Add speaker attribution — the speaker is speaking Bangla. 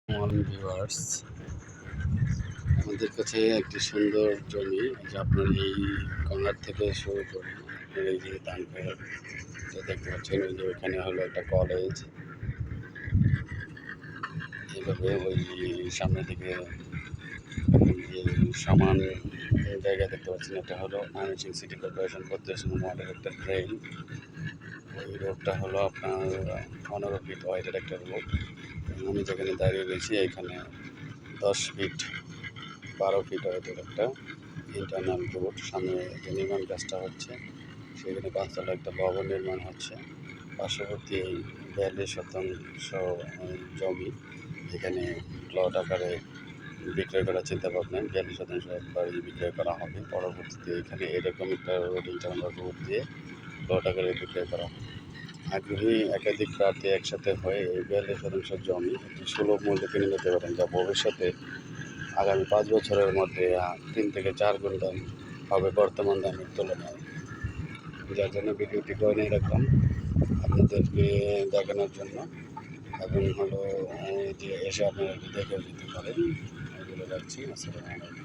Speaker 1: মর্নিং ভিউয়ার্স, আমাদের কাছে একটি সুন্দর জমি, যে আপনার এই কর্নার থেকে শুরু করে আপনার এই যে ডানকে দেখতে পাচ্ছেন, ওই যে ওইখানে হলো একটা কলেজ। এইভাবে ওই সামনের দিকে যে সমান জায়গা দেখতে পাচ্ছেন, এটা হলো ময়মনসিংহ সিটি কর্পোরেশন 32 ওয়ার্ডের একটা ড্রেন। ওই রোডটা হলো আপনার 15 ফিট ওয়াইডের একটা রোড। আমি যেখানে দাঁড়িয়ে রয়েছি এখানে 10 ফিট 12 ফিট ওয়াইডের একটা ইন্টারনাল রোড। সামনে যে নির্মাণ কাজটা হচ্ছে সেখানে 5 তলা একটা ভবন নির্মাণ হচ্ছে। পার্শ্ববর্তী 42 শতাংশ জমি এখানে প্লট আকারে বিক্রয় করার চিন্তা ভাবনা। 42 শতাংশ একবারই বিক্রয় করা হবে। পরবর্তীতে এখানে এরকম একটা রোড, ইন্টারনাল রোড দিয়ে প্লট আকারে বিক্রয় করা হবে। আগ্রহী একাধিক প্রার্থী একসাথে হয়ে এই 42 শতাংশ জমি একটি সুলভ মূল্যে কিনে নিতে পারেন, যা ভবিষ্যতে আগামী 5 বছরের মধ্যে 3 থেকে 4 গুণ দাম হবে বর্তমান দামের তুলনায়। যার জন্য ভিডিওটি করে এরকম আপনাদেরকে দেখানোর জন্য, এবং হলো যে এসে আপনারা দেখে যেতে পারেন। এগুলো রাখছি। আসসালামু আলাইকুম।